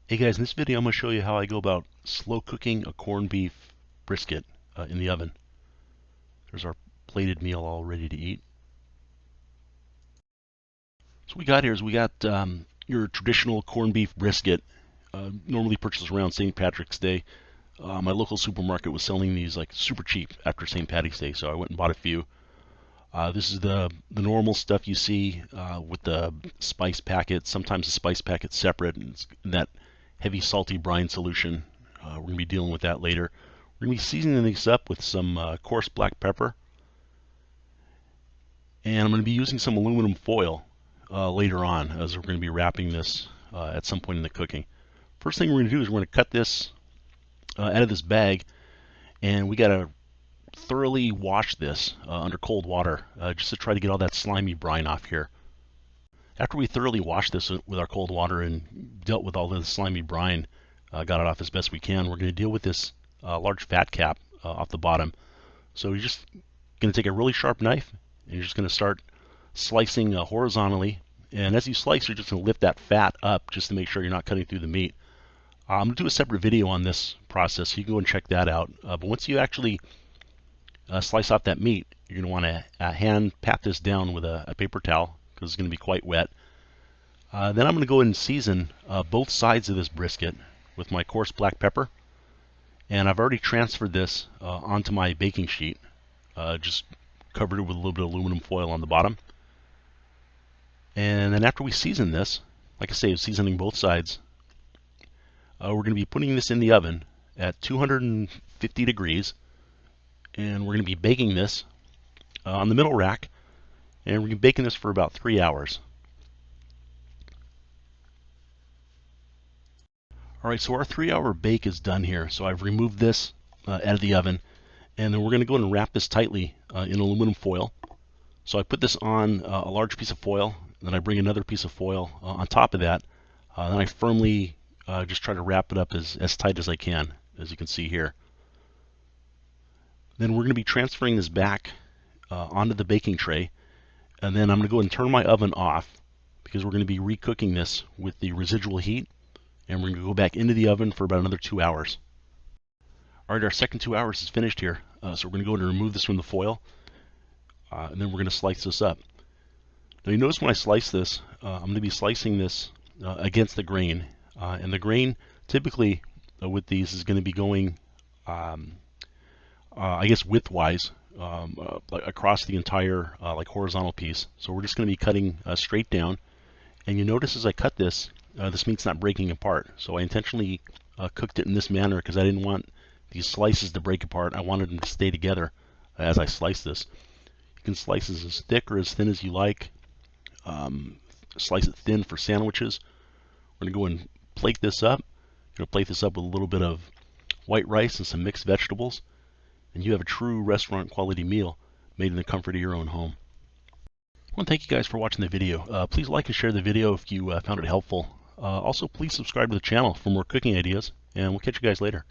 Hey guys, in this video I'm going to show you how I go about slow cooking a corned beef brisket in the oven. There's our plated meal all ready to eat. So what we got here is we got your traditional corned beef brisket, normally purchased around St. Patrick's Day. My local supermarket was selling these like super cheap after St. Patty's Day, so I went and bought a few. This is the normal stuff you see with the spice packet. Sometimes the spice packet's separate, and it's in that heavy salty brine solution. We're going to be dealing with that later. We're going to be seasoning these up with some coarse black pepper, and I'm going to be using some aluminum foil later on, as we're going to be wrapping this at some point in the cooking. First thing we're going to do is we're going to cut this out of this bag, and we got to thoroughly wash this under cold water just to try to get all that slimy brine off here. After we thoroughly washed this with our cold water and dealt with all the slimy brine, got it off as best we can, we're going to deal with this large fat cap off the bottom. So you're just going to take a really sharp knife and you're just going to start slicing horizontally. And as you slice, you're just going to lift that fat up just to make sure you're not cutting through the meat. I'm going to do a separate video on this process, so you can go and check that out. But once you actually slice off that meat, you're going to want to hand pat this down with a paper towel, because it's going to be quite wet. Then I'm going to go ahead and season both sides of this brisket with my coarse black pepper. And I've already transferred this onto my baking sheet, just covered it with a little bit of aluminum foil on the bottom. And then after we season this, like I say, seasoning both sides, we're going to be putting this in the oven at 250 degrees. And we're going to be baking this on the middle rack. And we're going to be baking this for about 3 hours. Alright, so our 3-hour bake is done here. So I've removed this out of the oven. And then we're going to go ahead and wrap this tightly in aluminum foil. So I put this on a large piece of foil. Then I bring another piece of foil on top of that. Then I firmly just try to wrap it up as tight as I can, as you can see here. Then we're going to be transferring this back onto the baking tray. And then I'm going to go ahead and turn my oven off, because we're going to be recooking this with the residual heat. And we're going to go back into the oven for about another 2 hours. Alright, our second 2 hours is finished here. So we're going to go ahead and remove this from the foil. And then we're going to slice this up. Now you notice when I slice this, I'm going to be slicing this against the grain. And the grain typically with these is going to be going, I guess widthwise, across the entire like horizontal piece. So we're just going to be cutting straight down. And you notice as I cut this, this meat's not breaking apart. So I intentionally cooked it in this manner because I didn't want these slices to break apart. I wanted them to stay together as I slice this. You can slice this as thick or as thin as you like. Slice it thin for sandwiches. We're going to go and plate this up. We're going to plate this up with a little bit of white rice and some mixed vegetables. And you have a true restaurant quality meal made in the comfort of your own home. I want to thank you guys for watching the video. Please like and share the video if you found it helpful. Also, please subscribe to the channel for more cooking ideas, and we'll catch you guys later.